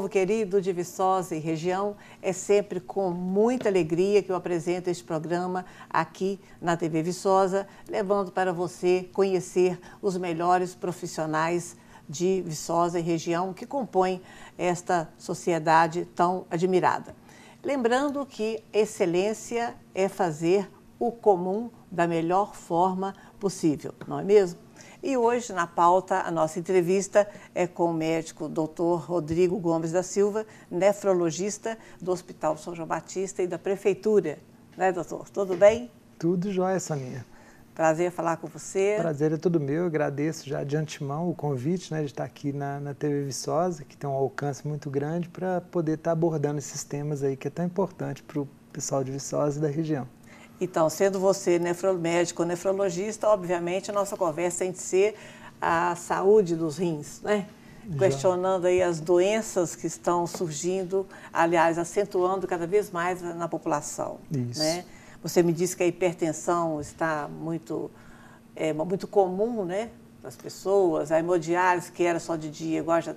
povo querido de Viçosa e região, é sempre com muita alegria que eu apresento este programa aqui na TV Viçosa, levando para você conhecer os melhores profissionais de Viçosa e região que compõem esta sociedade tão admirada. Lembrando que excelência é fazer o comum da melhor forma possível, não é mesmo? E hoje, na pauta, a nossa entrevista é com o médico Dr. Rodrigo Gomes da Silva, nefrologista do Hospital São João Batista e da Prefeitura. Né, doutor? Tudo bem? Tudo jóia, Soninha. Prazer falar com você. Prazer é todo meu. Eu agradeço já de antemão o convite, né, de estar aqui na TV Viçosa, que tem um alcance muito grande para poder estar abordando esses temas aí que é tão importante para o pessoal de Viçosa e da região. Então, sendo você médico ou nefrologista, obviamente a nossa conversa tem de ser a saúde dos rins, né? Questionando aí as doenças que estão surgindo, aliás, acentuando cada vez mais na população. Isso. Né? Você me disse que a hipertensão está muito comum, né, das pessoas, a hemodiálise, que era só de dia, agora já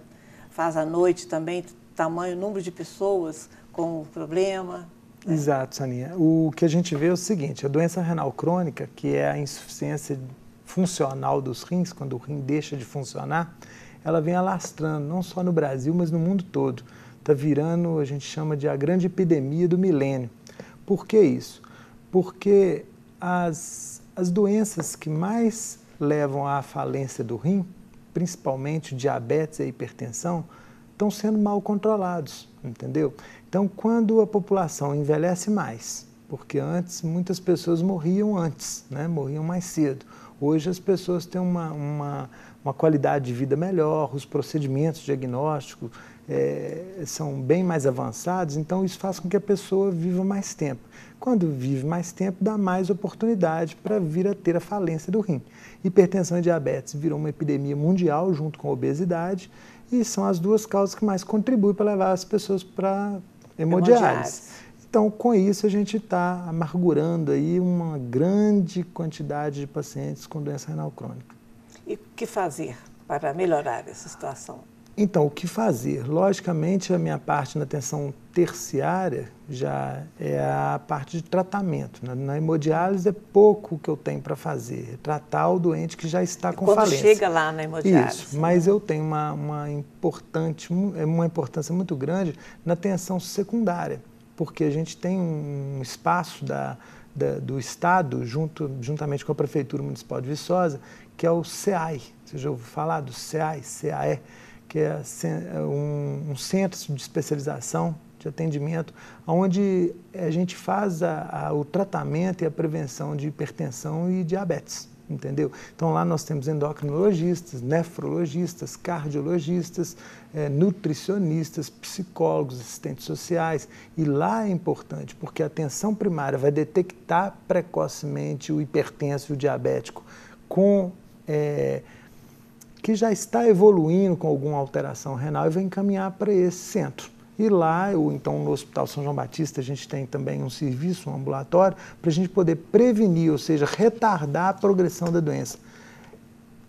faz à noite também, tamanho, número de pessoas com problema. Exato, Soninha. O que a gente vê é o seguinte, a doença renal crônica, que é a insuficiência funcional dos rins, quando o rim deixa de funcionar, ela vem alastrando, não só no Brasil, mas no mundo todo. Está virando, a gente chama de a grande epidemia do milênio. Por que isso? Porque as doenças que mais levam à falência do rim, principalmente diabetes e hipertensão, estão sendo mal controlados, entendeu? Então, quando a população envelhece mais, porque antes muitas pessoas morriam antes, né? Morriam mais cedo. Hoje as pessoas têm uma qualidade de vida melhor, os procedimentos diagnósticos são bem mais avançados, então isso faz com que a pessoa viva mais tempo. Quando vive mais tempo, dá mais oportunidade para vir a ter a falência do rim. Hipertensão e diabetes virou uma epidemia mundial junto com a obesidade e são as duas causas que mais contribuem para levar as pessoas para hemodiálise. Então, com isso, a gente está amargurando aí uma grande quantidade de pacientes com doença renal crônica. E o que fazer para melhorar essa situação? Então, o que fazer? Logicamente, a minha parte na atenção terciária já é a parte de tratamento. Na hemodiálise é pouco que eu tenho para fazer, é tratar o doente que já está com falência. Quando chega lá na hemodiálise. Isso, mas eu tenho uma importância muito grande na atenção secundária, porque a gente tem um espaço do Estado, juntamente com a Prefeitura Municipal de Viçosa, que é o CEAI. Você já ouviu falar do CEAI, CAE? Que é um centro de especialização de atendimento, onde a gente faz o tratamento e a prevenção de hipertensão e diabetes, entendeu? Então lá nós temos endocrinologistas, nefrologistas, cardiologistas, nutricionistas, psicólogos, assistentes sociais, e lá é importante, porque a atenção primária vai detectar precocemente o hipertenso e o diabético que já está evoluindo com alguma alteração renal e vai encaminhar para esse centro. E lá, então no Hospital São João Batista, a gente tem também um serviço, um ambulatório, para a gente poder prevenir, ou seja, retardar a progressão da doença.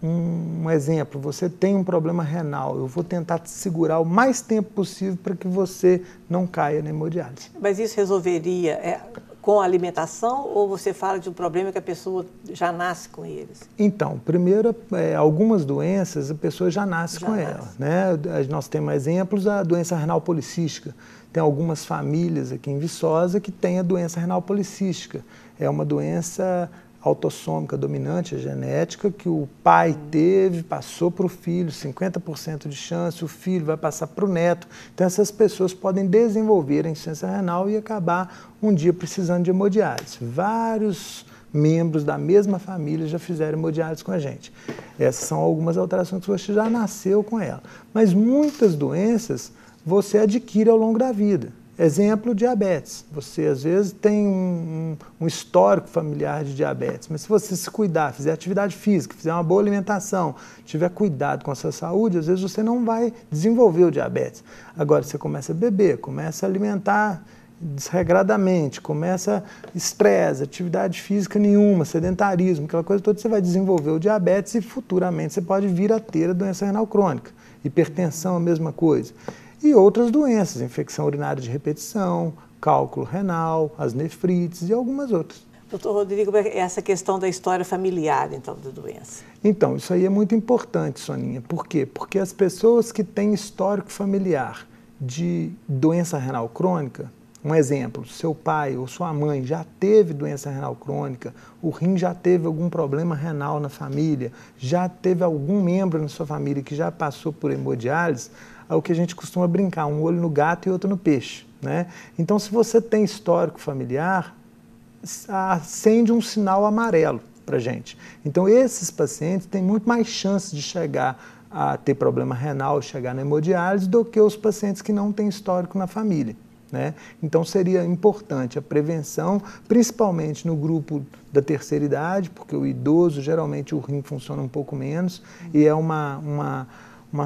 Um exemplo, você tem um problema renal, eu vou tentar te segurar o mais tempo possível para que você não caia na hemodiálise. Mas isso resolveria com a alimentação ou você fala de um problema que a pessoa já nasce com eles? Então, primeiro, algumas doenças a pessoa já nasce com ela, né? Nós temos exemplos da doença renal policística. Tem algumas famílias aqui em Viçosa que têm a doença renal policística. É uma doença autossômica dominante, a genética, que o pai teve, passou para o filho, 50% de chance, o filho vai passar para o neto. Então essas pessoas podem desenvolver a insuficiência renal e acabar um dia precisando de hemodiálise. Vários membros da mesma família já fizeram hemodiálise com a gente. Essas são algumas alterações que você já nasceu com ela. Mas muitas doenças você adquire ao longo da vida. Exemplo, diabetes. Você, às vezes, tem um histórico familiar de diabetes, mas se você se cuidar, fizer atividade física, fizer uma boa alimentação, tiver cuidado com a sua saúde, às vezes você não vai desenvolver o diabetes. Agora, você começa a beber, começa a alimentar desregradamente, começa estresse, atividade física nenhuma, sedentarismo, aquela coisa toda, você vai desenvolver o diabetes e futuramente você pode vir a ter a doença renal crônica. Hipertensão, a mesma coisa. e outras doenças, infecção urinária de repetição, cálculo renal, as nefrites e algumas outras. Doutor Rodrigo, essa questão da história familiar, então, da doença. Então, isso aí é muito importante, Soninha. Por quê? Porque as pessoas que têm histórico familiar de doença renal crônica, um exemplo, seu pai ou sua mãe já teve doença renal crônica, o rim já teve algum problema renal na família, já teve algum membro na sua família que já passou por hemodiálise, é o que a gente costuma brincar, um olho no gato e outro no peixe, né? Então, se você tem histórico familiar, acende um sinal amarelo para a gente. Então, esses pacientes têm muito mais chance de chegar a ter problema renal, chegar na hemodiálise, do que os pacientes que não têm histórico na família, né? Então, seria importante a prevenção, principalmente no grupo da terceira idade, porque o idoso, geralmente, o rim funciona um pouco menos, e é uma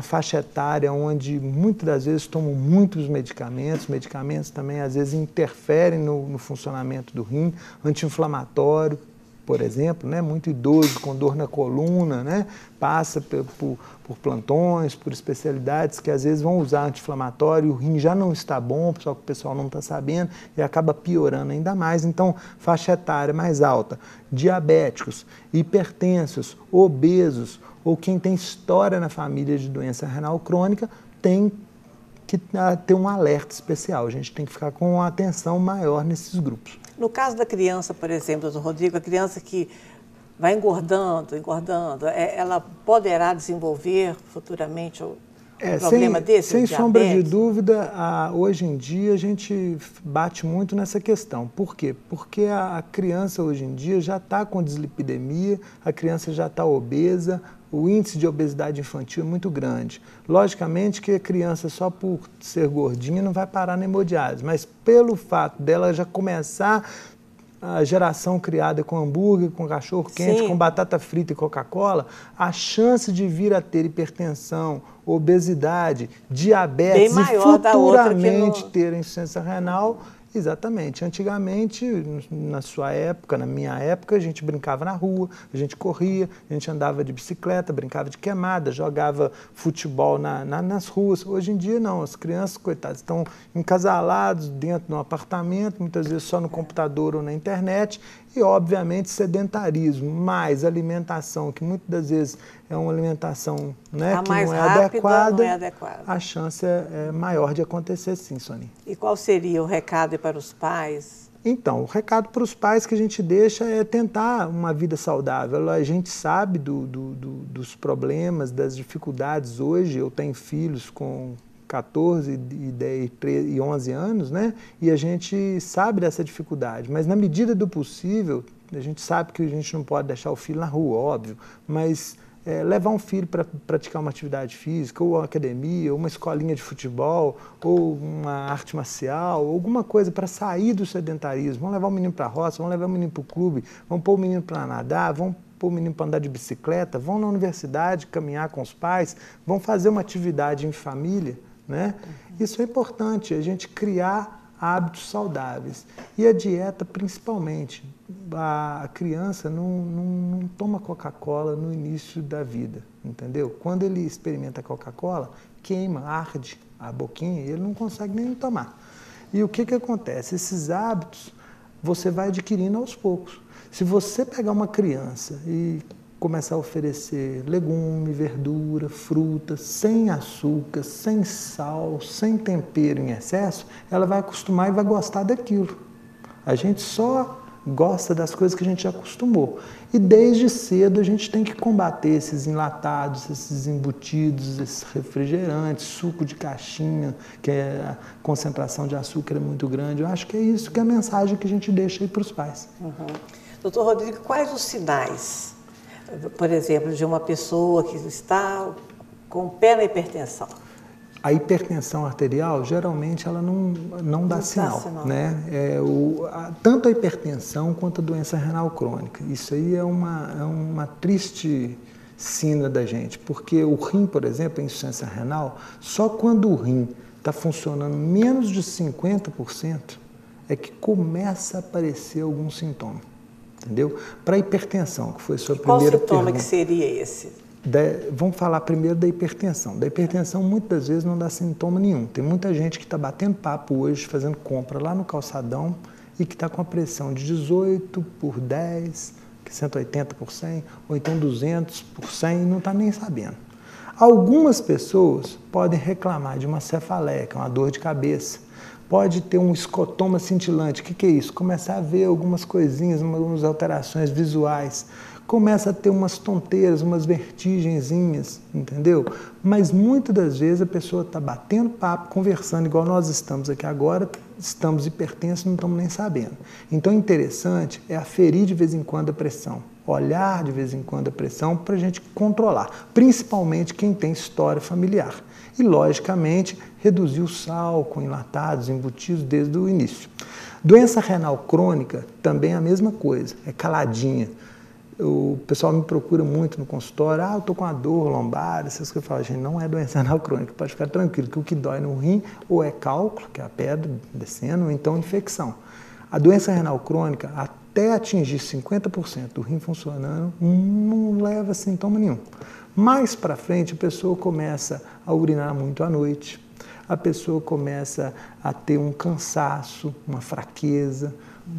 faixa etária onde muitas das vezes tomam muitos medicamentos também às vezes interferem no funcionamento do rim, anti-inflamatório, por exemplo, né? Muito idoso com dor na coluna, né? Passa por plantões, por especialidades que às vezes vão usar anti-inflamatório, o rim já não está bom, só que o pessoal não está sabendo e acaba piorando ainda mais. Então, faixa etária mais alta, diabéticos, hipertensos, obesos, ou quem tem história na família de doença renal crônica, tem que ter um alerta especial. A gente tem que ficar com uma atenção maior nesses grupos. No caso da criança, por exemplo, doutor Rodrigo, a criança que vai engordando, ela poderá desenvolver futuramente um problema desse? Sem sombra de dúvida, hoje em dia a gente bate muito nessa questão. Por quê? Porque a criança hoje em dia já está com dislipidemia, a criança já está obesa, o índice de obesidade infantil é muito grande. Logicamente que a criança só por ser gordinha não vai parar na hemodiálise, mas pelo fato dela já começar a geração criada com hambúrguer, com cachorro quente, com batata frita e Coca-Cola, a chance de vir a ter hipertensão, obesidade, diabetes e futuramente ter insuficiência renal. Exatamente. Antigamente, na sua época, na minha época, a gente brincava na rua, a gente corria, a gente andava de bicicleta, brincava de queimada, jogava futebol nas ruas. Hoje em dia, não. As crianças, coitadas, estão encasalados dentro de um apartamento, muitas vezes só no computador ou na internet, e, obviamente, sedentarismo, mais alimentação, que muitas das vezes é uma alimentação, né, que não é adequada, a chance é maior de acontecer sim, Sonia. E qual seria o recado para os pais? Então, o recado para os pais que a gente deixa é tentar uma vida saudável. A gente sabe dos problemas, das dificuldades hoje. Eu tenho filhos com 14, 10, 13 e 11 anos, né? E a gente sabe dessa dificuldade, mas na medida do possível, a gente sabe que a gente não pode deixar o filho na rua, óbvio, mas levar um filho para praticar uma atividade física, ou uma academia, ou uma escolinha de futebol, ou uma arte marcial, alguma coisa para sair do sedentarismo. Vamos levar o menino para a roça, vamos levar o menino para o clube, vamos pôr o menino para nadar, vamos pôr o menino para andar de bicicleta, vão na universidade caminhar com os pais, vão fazer uma atividade em família, né? Isso é importante, a gente criar hábitos saudáveis. E a dieta, principalmente. A criança não toma Coca-Cola no início da vida, entendeu? Quando ele experimenta Coca-Cola, queima, arde a boquinha e ele não consegue nem tomar. E o que acontece? Esses hábitos você vai adquirindo aos poucos. Se você pegar uma criança e começar a oferecer legume, verdura, fruta, sem açúcar, sem sal, sem tempero em excesso, ela vai acostumar e vai gostar daquilo. A gente só gosta das coisas que a gente já acostumou. E desde cedo a gente tem que combater esses enlatados, esses embutidos, esses refrigerantes, suco de caixinha, que a concentração de açúcar é muito grande. Eu acho que é isso que é a mensagem que a gente deixa aí para os pais. Doutor Rodrigo, quais os sinais, por exemplo, de uma pessoa que está com o pé na hipertensão? A hipertensão arterial, geralmente, ela não dá sinal, né? Tanto a hipertensão quanto a doença renal crônica. Isso aí é uma triste sina da gente, porque o rim, por exemplo, a insuficiência renal, só quando o rim está funcionando menos de 50%, é que começa a aparecer algum sintoma, entendeu? Para a hipertensão, que foi a sua primeira pergunta. Qual sintoma que seria esse? Vamos falar primeiro da hipertensão. Da hipertensão, muitas das vezes, não dá sintoma nenhum. Tem muita gente que está batendo papo hoje, fazendo compra lá no calçadão e que está com a pressão de 18 por 10, 180 por 100, ou então 200 por 100 e não está nem sabendo. Algumas pessoas podem reclamar de uma cefaleia, que é uma dor de cabeça. Pode ter um escotoma cintilante. O que é isso? Começar a ver algumas coisinhas, algumas alterações visuais. Começa a ter umas tonteiras, umas vertigenzinhas, entendeu? Mas muitas das vezes a pessoa está batendo papo, conversando, igual nós estamos aqui agora, estamos hipertensos e não estamos nem sabendo. Então, o interessante é aferir de vez em quando a pressão, olhar de vez em quando a pressão para a gente controlar, principalmente quem tem história familiar. E, logicamente, reduzir o sal com enlatados, embutidos desde o início. Doença renal crônica também é a mesma coisa, é caladinha. O pessoal me procura muito no consultório, eu estou com a dor lombar, essas coisas. Eu falo, gente, não é doença renal crônica, pode ficar tranquilo, que o que dói no rim ou é cálculo, que é a pedra descendo, ou então infecção. A doença renal crônica, até atingir 50% do rim funcionando, não leva sintoma nenhum. Mais para frente, a pessoa começa a urinar muito à noite, a pessoa começa a ter um cansaço, uma fraqueza,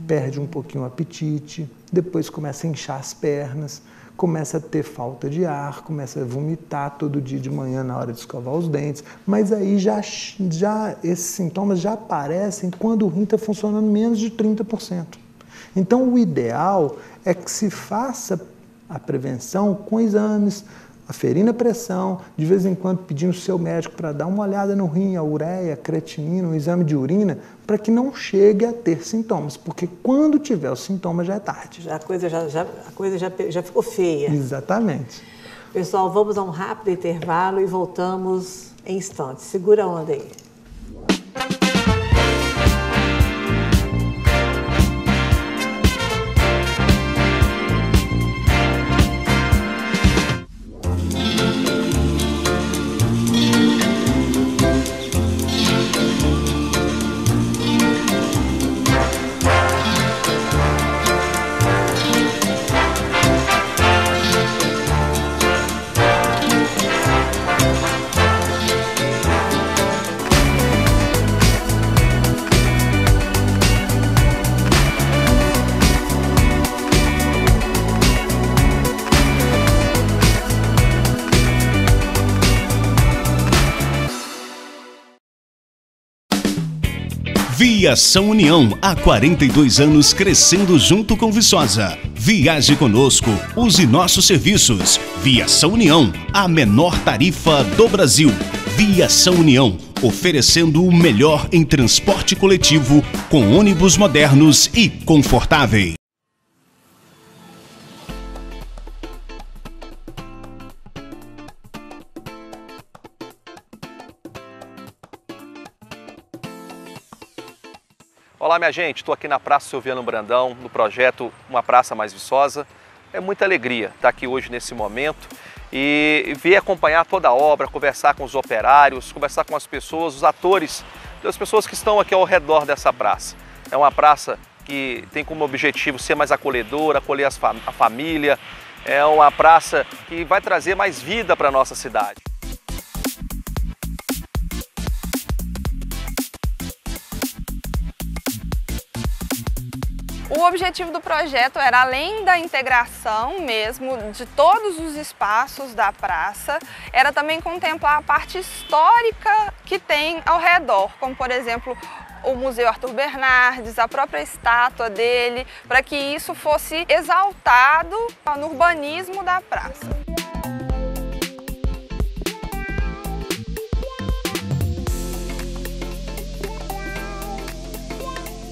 perde um pouquinho o apetite, depois começa a inchar as pernas, começa a ter falta de ar, começa a vomitar todo dia de manhã na hora de escovar os dentes, mas aí já esses sintomas já aparecem quando o rim está funcionando menos de 30%. Então o ideal é que se faça a prevenção com exames, aferindo a pressão, de vez em quando pedindo o seu médico para dar uma olhada no rim, a ureia, a creatinina, um exame de urina, para que não chegue a ter sintomas, porque quando tiver os sintomas já é tarde. A coisa já ficou feia. Exatamente. Pessoal, vamos a um rápido intervalo e voltamos em instantes. Segura a onda aí. Viação União, há 42 anos crescendo junto com Viçosa. Viaje conosco, use nossos serviços. Viação União, a menor tarifa do Brasil. Viação União, oferecendo o melhor em transporte coletivo, com ônibus modernos e confortáveis. Olá, minha gente, estou aqui na Praça Silviano Brandão, no projeto Uma Praça Mais Viçosa. É muita alegria estar aqui hoje nesse momento e vir acompanhar toda a obra, conversar com os operários, conversar com as pessoas, os atores, as pessoas que estão aqui ao redor dessa praça. É uma praça que tem como objetivo ser mais acolhedora, acolher a família. É uma praça que vai trazer mais vida para a nossa cidade. O objetivo do projeto era, além da integração mesmo de todos os espaços da praça, era também contemplar a parte histórica que tem ao redor, como por exemplo o Museu Arthur Bernardes, a própria estátua dele, para que isso fosse exaltado no urbanismo da praça.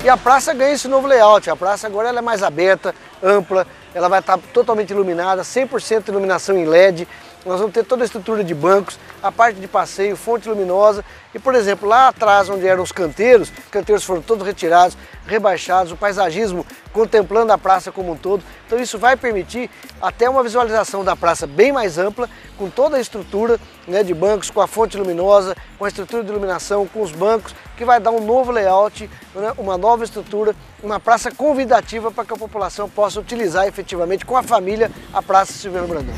E a praça ganha esse novo layout. A praça agora ela é mais aberta, ampla, ela vai estar totalmente iluminada, 100% iluminação em LED. Nós vamos ter toda a estrutura de bancos, a parte de passeio, fonte luminosa. E, por exemplo, lá atrás onde eram os canteiros foram todos retirados, rebaixados, o paisagismo contemplando a praça como um todo. Então isso vai permitir até uma visualização da praça bem mais ampla, com toda a estrutura, né, de bancos, com a fonte luminosa, com a estrutura de iluminação, com os bancos, que vai dar um novo layout, né, uma nova estrutura, uma praça convidativa para que a população possa utilizar efetivamente com a família a Praça Silviano Brandão.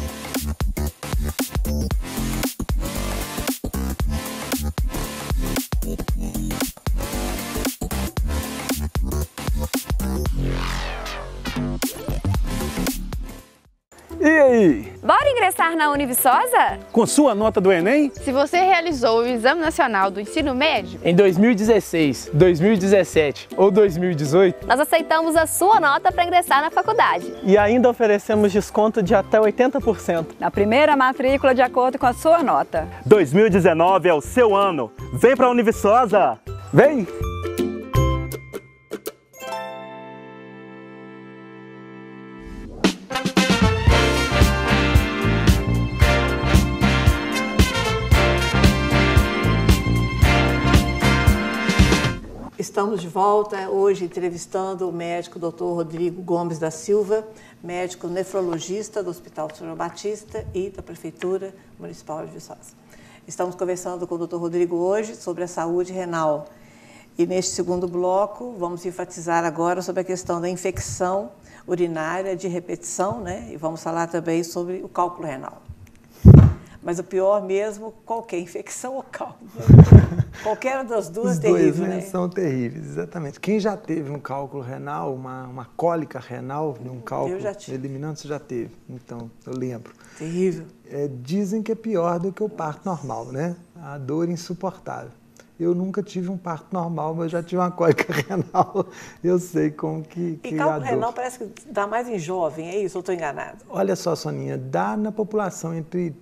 aí? Bora ingressar na Univiçosa? Com sua nota do Enem? Se você realizou o Exame Nacional do Ensino Médio em 2016, 2017 ou 2018, nós aceitamos a sua nota para ingressar na faculdade. E ainda oferecemos desconto de até 80% na primeira matrícula de acordo com a sua nota. 2019 é o seu ano. Vem para a Univiçosa! Vem! Estamos de volta hoje entrevistando o médico Dr. Rodrigo Gomes da Silva, médico nefrologista do Hospital São João Batista e da Prefeitura Municipal de Viçosa. Estamos conversando com o Dr. Rodrigo hoje sobre a saúde renal. E neste segundo bloco vamos enfatizar agora sobre a questão da infecção urinária de repetição, né? E vamos falar também sobre o cálculo renal. Mas o pior mesmo, qualquer infecção ou cálculo. Qualquer das duas é terrível, Os dois, né? São terríveis, exatamente. Quem já teve um cálculo renal, uma cólica renal, um cálculo eliminando, você já teve. Então, eu lembro. Terrível. Dizem que é pior do que o parto normal, né? A dor insuportável. Eu nunca tive um parto normal, mas já tive uma cólica renal. Eu sei como que E cálculo renal parece que dá mais em jovem, é isso? Ou estou enganado? Olha só, Soninha, dá na população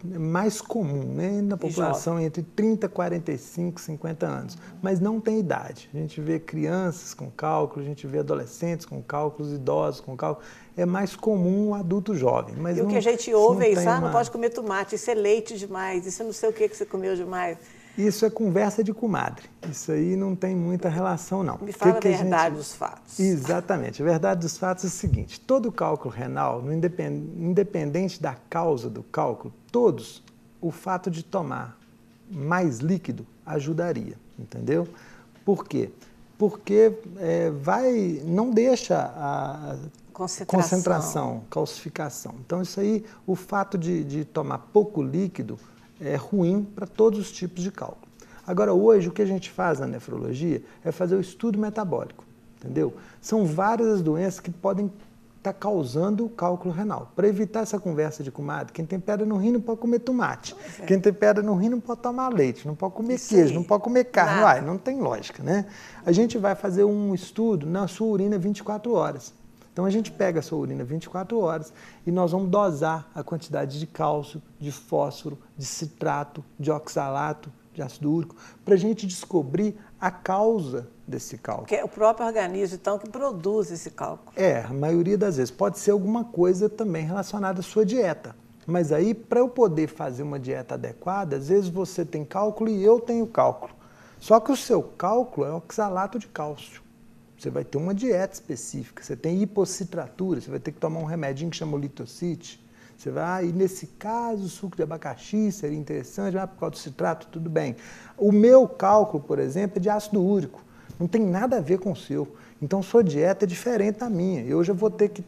mais comum, né? Na população entre 30, 45, 50 anos. Mas não tem idade. A gente vê crianças com cálculo, a gente vê adolescentes com cálculos, idosos com cálculo. É mais comum o adulto jovem. Mas e o que a gente ouve é isso, não pode comer tomate, isso é leite demais, isso não sei o que você comeu demais. Isso é conversa de comadre. Isso aí não tem muita relação, não. Me fala a verdade dos fatos. Exatamente. A verdade dos fatos é o seguinte, todo cálculo renal, independente da causa do cálculo, o fato de tomar mais líquido ajudaria, entendeu? Por quê? Porque não deixa a concentração, calcificação. Então, isso aí, o fato de tomar pouco líquido é ruim para todos os tipos de cálculo. Agora, hoje, o que a gente faz na nefrologia é fazer o estudo metabólico, entendeu? São várias as doenças que podem estar causando o cálculo renal. Para evitar essa conversa de comadre, quem tem pedra no rim não pode comer tomate, quem tem pedra no rim não pode tomar leite, não pode comer queijo, não pode comer carne, não tem lógica, né? A gente vai fazer um estudo na sua urina 24 horas. Então, a gente pega a sua urina 24 horas e nós vamos dosar a quantidade de cálcio, de fósforo, de citrato, de oxalato, de ácido úrico, para a gente descobrir a causa desse cálculo. Que é o próprio organismo, então, que produz esse cálculo. A maioria das vezes. Pode ser alguma coisa também relacionada à sua dieta. Mas aí, para eu poder fazer uma dieta adequada, às vezes você tem cálculo e eu tenho cálculo. Só que o seu cálculo é oxalato de cálcio. Você vai ter uma dieta específica, você tem hipocitratura, você vai ter que tomar um remedinho que chama litocite. Você vai, e nesse caso, o suco de abacaxi seria interessante, por causa do citrato, tudo bem. O meu cálculo, por exemplo, é de ácido úrico, não tem nada a ver com o seu. Então, sua dieta é diferente da minha. Eu já vou ter que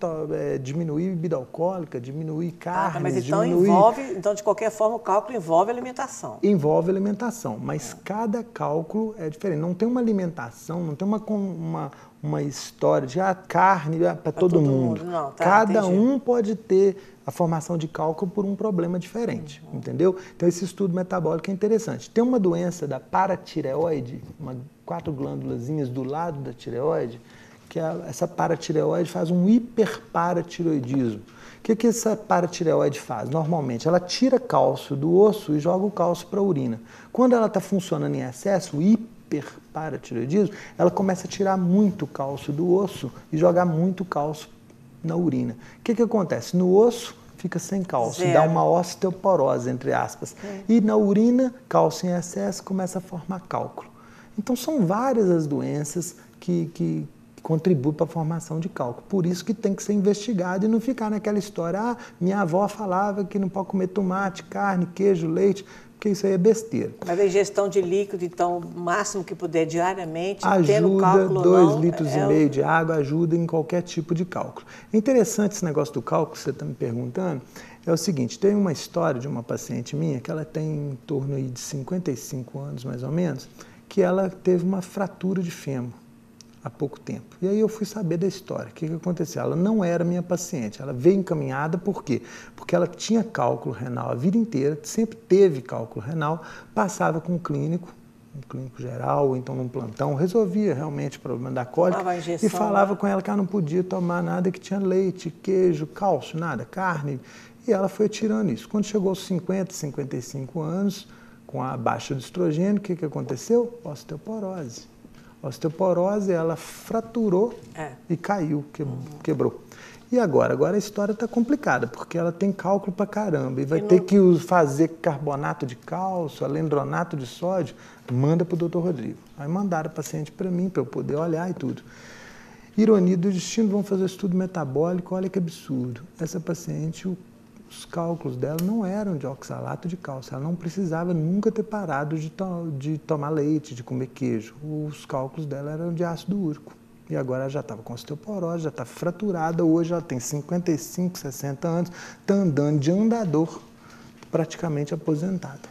diminuir bebida alcoólica, diminuir carne, mas então, de qualquer forma, o cálculo envolve alimentação. Envolve alimentação, mas cada cálculo é diferente. Não tem uma alimentação, não tem uma história de carne para todo mundo. Não, cada um pode ter a formação de cálculo por um problema diferente, entendeu? Então, esse estudo metabólico é interessante. Tem uma doença da paratireoide, 4 glândulazinhas do lado da tireoide, que essa paratireoide faz um hiperparatiroidismo. O que essa paratireoide faz? Normalmente, ela tira cálcio do osso e joga o cálcio para a urina. Quando ela está funcionando em excesso, o hiperparatiroidismo, ela começa a tirar muito cálcio do osso e jogar muito cálcio na urina. O que acontece? No osso fica sem cálcio, dá uma osteoporose, entre aspas. E na urina, cálcio em excesso começa a formar cálculo. Então, são várias as doenças que contribuem para a formação de cálculo. Por isso que tem que ser investigado e não ficar naquela história, minha avó falava que não pode comer tomate, carne, queijo, leite, porque isso aí é besteira. Mas a ingestão de líquido, então, o máximo que puder diariamente, tendo cálculo 2,5 litros de água, ajuda em qualquer tipo de cálculo. É interessante esse negócio do cálculo que você está me perguntando, é o seguinte, tem uma história de uma paciente minha, que ela tem em torno aí de 55 anos, mais ou menos, que ela teve uma fratura de fêmur. há pouco tempo. E aí eu fui saber da história. O que aconteceu? Ela não era minha paciente. Ela veio encaminhada por quê? Porque ela tinha cálculo renal a vida inteira, sempre teve cálculo renal, passava com um clínico geral, ou então num plantão, resolvia realmente o problema da cólica e falava com ela que ela não podia tomar nada que tinha leite, queijo, cálcio, nada, carne. E ela foi tirando isso. Quando chegou aos 50, 55 anos, com a baixa do estrogênio, o que aconteceu? Osteoporose. Osteoporose, ela fraturou e caiu, quebrou. E agora? Agora a história está complicada, porque ela tem cálculo pra caramba e vai ter que fazer carbonato de cálcio, alendronato de sódio, manda para o doutor Rodrigo. Aí mandaram a paciente para mim, para eu poder olhar e tudo. Ironia do destino, vão fazer estudo metabólico, olha que absurdo. Essa paciente, os cálculos dela não eram de oxalato de cálcio, ela não precisava nunca ter parado de tomar leite, de comer queijo. Os cálculos dela eram de ácido úrico. E agora ela já estava com osteoporose, já está fraturada, hoje ela tem 55, 60 anos, está andando de andador, praticamente aposentada.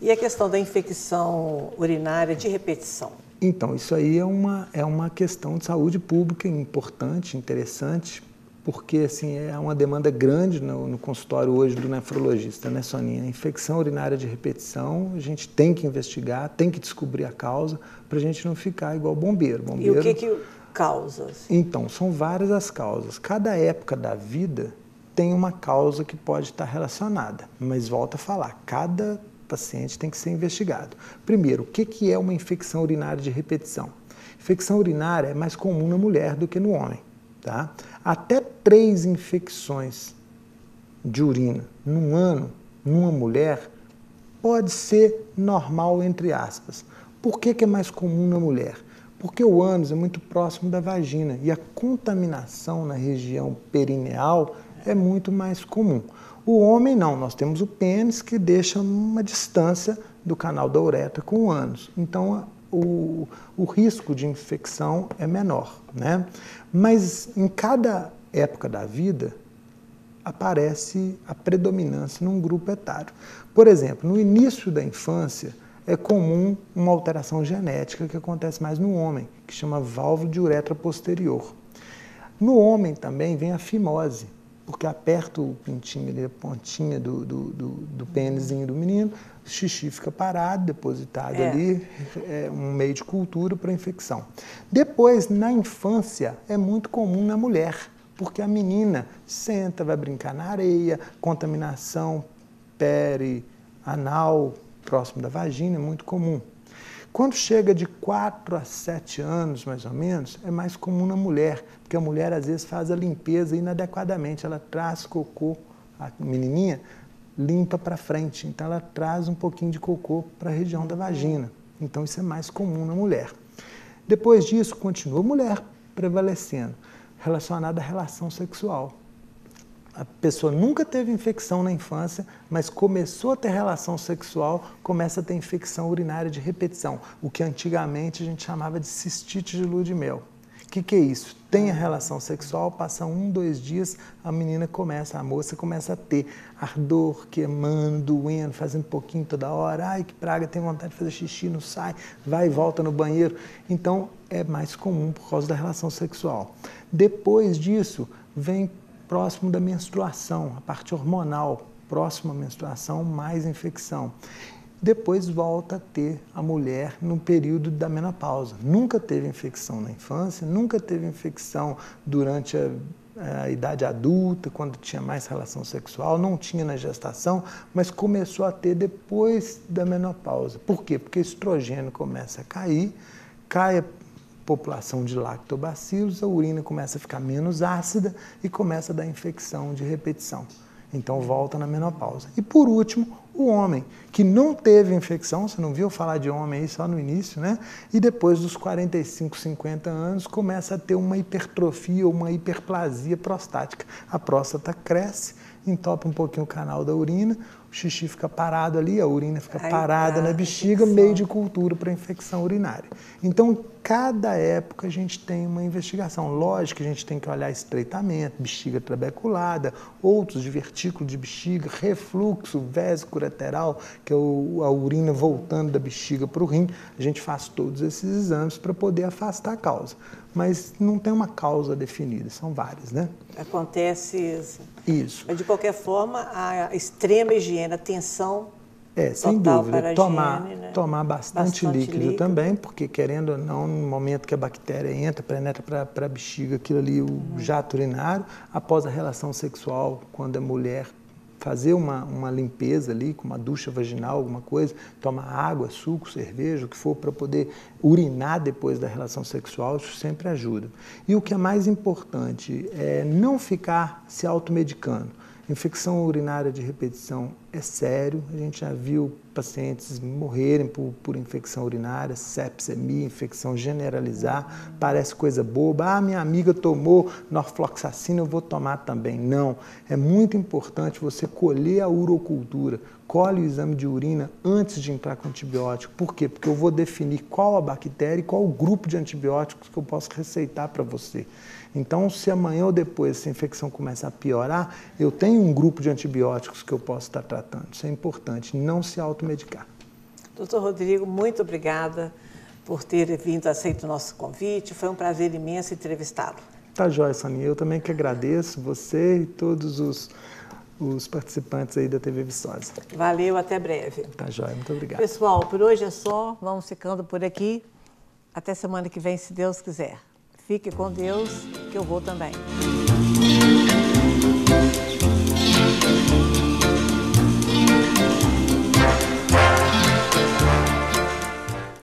E a questão da infecção urinária de repetição? Então, isso aí é uma questão de saúde pública importante, interessante, porque assim, é uma demanda grande no consultório hoje do nefrologista, né, Soninha? A infecção urinária de repetição, a gente tem que investigar, tem que descobrir a causa, para a gente não ficar igual bombeiro. E o que causa? Então, são várias as causas. Cada época da vida tem uma causa que pode estar relacionada, mas volto a falar, cada paciente tem que ser investigado. Primeiro, o que é uma infecção urinária de repetição? Infecção urinária é mais comum na mulher do que no homem. Tá? Até 3 infecções de urina num ano, numa mulher, pode ser normal, entre aspas. Por que é mais comum na mulher? Porque o ânus é muito próximo da vagina e a contaminação na região perineal é muito mais comum. O homem não, nós temos o pênis que deixa uma distância do canal da uretra com o ânus. Então, o risco de infecção é menor, né? Mas em cada época da vida aparece a predominância num grupo etário. Por exemplo, no início da infância é comum uma alteração genética que acontece mais no homem, que chama válvula de uretra posterior. No homem também vem a fimose, porque aperta o pintinho ali, a pontinha do pênisinho do menino, o xixi fica parado, depositado ali, é um meio de cultura para infecção. Depois, na infância, é muito comum na mulher, porque a menina senta, vai brincar na areia, contaminação perianal, próximo da vagina, é muito comum. Quando chega de 4 a 7 anos, mais ou menos, é mais comum na mulher, porque a mulher às vezes faz a limpeza inadequadamente, ela traz cocô, a menininha limpa para frente, então ela traz um pouquinho de cocô para a região da vagina, então isso é mais comum na mulher. Depois disso, continua a mulher prevalecendo, relacionada à relação sexual. A pessoa nunca teve infecção na infância, mas começou a ter relação sexual, começa a ter infecção urinária de repetição, o que antigamente a gente chamava de cistite de lua de mel. O que é isso? Tem a relação sexual, passa 1, 2 dias, a moça começa a ter ardor, queimando, doendo, fazendo pouquinho toda hora, ai que praga, tem vontade de fazer xixi, não sai, vai e volta no banheiro. Então é mais comum por causa da relação sexual. Depois disso, vem próximo da menstruação, a parte hormonal, próximo à menstruação, mais infecção. Depois volta a ter a mulher no período da menopausa. Nunca teve infecção na infância, nunca teve infecção durante a idade adulta, quando tinha mais relação sexual, não tinha na gestação, mas começou a ter depois da menopausa. Por quê? Porque o estrogênio começa a cair, cai a população de lactobacilos, a urina começa a ficar menos ácida e começa a dar infecção de repetição. Então volta na menopausa. E por último, o homem, que não teve infecção, você não viu falar de homem aí só no início, né? E depois dos 45, 50 anos, começa a ter uma hipertrofia ou uma hiperplasia prostática. A próstata cresce, entope um pouquinho o canal da urina, o xixi fica parado ali, a urina fica parada na bexiga, meio de cultura para infecção urinária. Então, cada época a gente tem uma investigação. Lógico que a gente tem que olhar estreitamento, bexiga trabeculada, outros divertículos de bexiga, refluxo vésico-ureteral, que é a urina voltando da bexiga para o rim. A gente faz todos esses exames para poder afastar a causa. Mas não tem uma causa definida, são várias, né? Acontece isso. Mas, de qualquer forma, a extrema higiene, a atenção sem dúvida. Higiene, tomar bastante líquido também, porque, querendo ou não, no momento que a bactéria entra, penetra para a bexiga, aquilo ali, o jato urinário, após a relação sexual, quando a mulher fazer uma limpeza ali, com uma ducha vaginal, alguma coisa, tomar água, suco, cerveja, o que for, para poder urinar depois da relação sexual, isso sempre ajuda. E o que é mais importante é não ficar se automedicando. Infecção urinária de repetição é sério, a gente já viu pacientes morrerem por infecção urinária, sepsemia, infecção generalizar, parece coisa boba, minha amiga tomou norfloxacina, eu vou tomar também. Não, é muito importante você colher a urocultura, colhe o exame de urina antes de entrar com antibiótico. Por quê? Porque eu vou definir qual a bactéria e qual o grupo de antibióticos que eu posso receitar para você. Então, se amanhã ou depois essa infecção começar a piorar, eu tenho um grupo de antibióticos que eu posso estar tratando. Isso é importante, não se automedicar. Doutor Rodrigo, muito obrigada por ter vindo, aceito o nosso convite. Foi um prazer imenso entrevistá-lo. Tá joia, Soninha. Eu também que agradeço você e todos os participantes aí da TV Viçosa. Valeu, até breve. Tá joia, muito obrigado. Pessoal, por hoje é só. Vamos ficando por aqui. Até semana que vem, se Deus quiser. Fique com Deus, que eu vou também.